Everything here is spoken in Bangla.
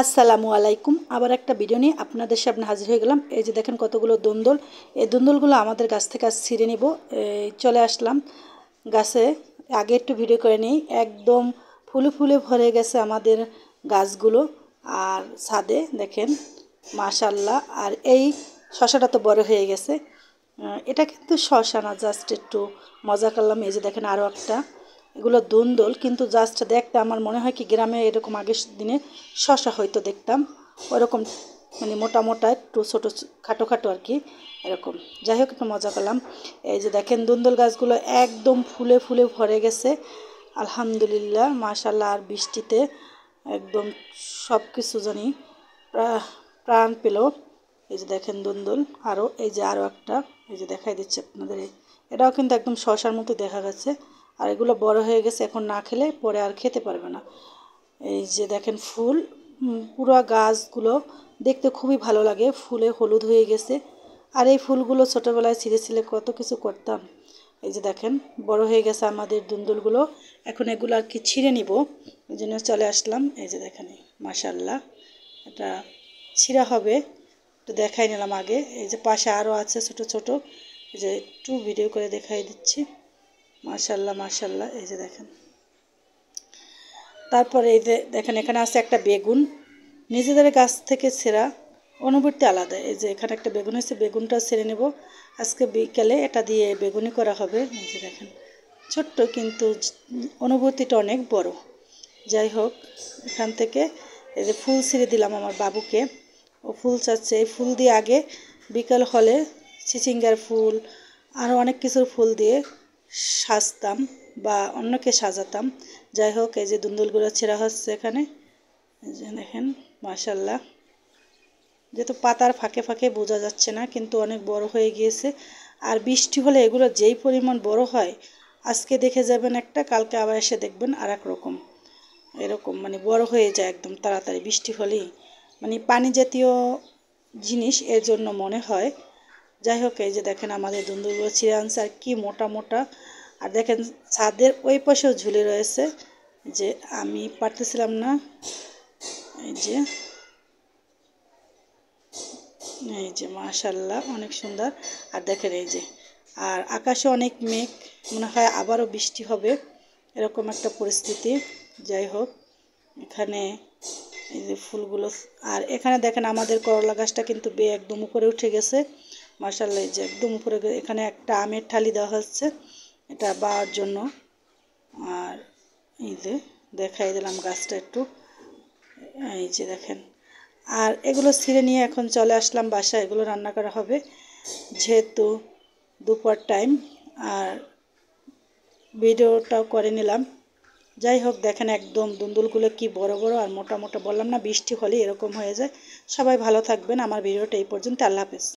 আসসালামু আলাইকুম। আবার একটা ভিডিও নিয়ে আপনাদের সামনে হাজির হয়ে গেলাম। এই যে দেখেন কতগুলো দুন্দুল। এই দুন্দুলগুলো আমাদের গাছ থেকে আজ ছিঁড়ে নিব। চলে আসলাম গাছে। আগে একটু ভিডিও করে নিই। একদম ফুলে ফুলে ভরে গেছে আমাদের গাছগুলো। আর ছাদে দেখেন মাশাআল্লাহ। আর এই শশাটা তো বড় হয়ে গেছে। এটা কিন্তু শশা না, জাস্ট একটু মজা করলাম। এই যে দেখেন আরও একটা, এগুলো দুন্দুল, কিন্তু জাস্ট দেখতে আমার মনে হয় কি গ্রামে এরকম আগের দিনে শশা হয়তো দেখতাম ওরকম, মানে মোটা মোটা একটু ছোটো খাটো খাটো আর কি এরকম। যাই হোক, একটু মজা করলাম। এই যে দেখেন দুন্দুল গাছগুলো একদম ফুলে ফুলে ভরে গেছে আলহামদুলিল্লাহ মাশাআল্লাহ। আর বৃষ্টিতে একদম সব কিছু জানি প্রাণ পেল। এই যে দেখেন দুন্দুল আরও, এই যে আরও একটা, এই যে দেখাই দিচ্ছে আপনাদের। এটাও কিন্তু একদম শশার মতো দেখা গেছে। আর এগুলো বড় হয়ে গেছে, এখন না খেলে পরে আর খেতে পারবে না। এই যে দেখেন ফুল, পুরো গাছগুলো দেখতে খুবই ভালো লাগে, ফুলে হলুদ হয়ে গেছে। আর এই ফুলগুলো ছোটোবেলায় ছিঁড়ে ছিঁড়ে কত কিছু করতাম। এই যে দেখেন বড় হয়ে গেছে আমাদের দুন্দুলগুলো। এখন এগুলো আর কি ছিঁড়ে নিব, এই জন্য চলে আসলাম। এই যে দেখেন মাশাআল্লাহ, এটা ছিঁড়া হবে, একটু দেখাই নিলাম আগে। এই যে পাশে আরও আছে ছোট ছোট, এই যে একটু ভিডিও করে দেখাই দিচ্ছি। মাশাআল্লাহ মাশাআল্লাহ, এই যে দেখেন। তারপরে এই যে দেখেন এখানে আছে একটা বেগুন, নিজেদের গাছ থেকে ছেঁড়া, অনুভূতি আলাদা। এই যে এখানে একটা বেগুন হয়েছে, বেগুনটা ছেড়ে নেব আজকে বিকেলে, এটা দিয়ে বেগুনি করা হবে। এই যে দেখেন ছোট্ট, কিন্তু অনুভূতিটা অনেক বড়। যাই হোক, এখান থেকে এই যে ফুল ছিঁড়ে দিলাম আমার বাবুকে, ও ফুল চাচ্ছে। এই ফুল দিয়ে আগে বিকেল হলে চিচিঙ্গার ফুল আরও অনেক কিছুর ফুল দিয়ে সাজতাম বা অন্যকে সাজাতাম। যাই হোক, এই যে দুন্দুলগুলো ছেঁড়া হচ্ছে এখানে। এই যে দেখেন মাশাআল্লাহ, যেহেতু পাতার ফাঁকে ফাঁকে বোঝা যাচ্ছে না, কিন্তু অনেক বড় হয়ে গিয়েছে। আর বৃষ্টি হলে এগুলো যেই পরিমাণ বড় হয়, আজকে দেখে যাবেন একটা, কালকে আবার এসে দেখবেন আর এক রকম, এরকম মানে বড় হয়ে যায় একদম তাড়াতাড়ি বৃষ্টি হলেই, মানে পানি জাতীয় জিনিস এর জন্য মনে হয়। যাই হোক, এই যে দেখেন আমাদের দুন্দুলগুলো ছিঁড়ে আনছে, আর কি মোটা মোটা। আর দেখেন ছাদের ওই পাশেও ঝুলে রয়েছে, যে আমি পারতেছিলাম না। এই যে এই যে মাশাআল্লাহ অনেক সুন্দর। আর দেখেন এই যে, আর আকাশে অনেক মেঘ, মনে হয় আবারও বৃষ্টি হবে, এরকম একটা পরিস্থিতি। যাই হোক, এখানে এই যে ফুলগুলো। আর এখানে দেখেন আমাদের করলা গাছটা কিন্তু একদম উপরে উঠে গেছে মাশাআল্লাহ। এই যে একদম উপরে, এখানে একটা আমের ঠালি দেওয়া হচ্ছে, এটা বাওয়ার জন্য। আর এই যে দেখাই দিলাম গাছটা একটু, এই যে দেখেন। আর এগুলো ছিঁড়ে নিয়ে এখন চলে আসলাম বাসায়, এগুলো রান্না করা হবে যেহেতু দুপুর টাইম। আর ভিডিওটাও করে নিলাম। যাই হোক, দেখেন একদম দুন্দুলগুলো কি বড় বড় আর মোটা মোটা, বললাম না বৃষ্টি হলে এরকম হয়ে যায়। সবাই ভালো থাকবেন। আমার ভিডিওটা এই পর্যন্ত, আল্লাহ হাফেজ।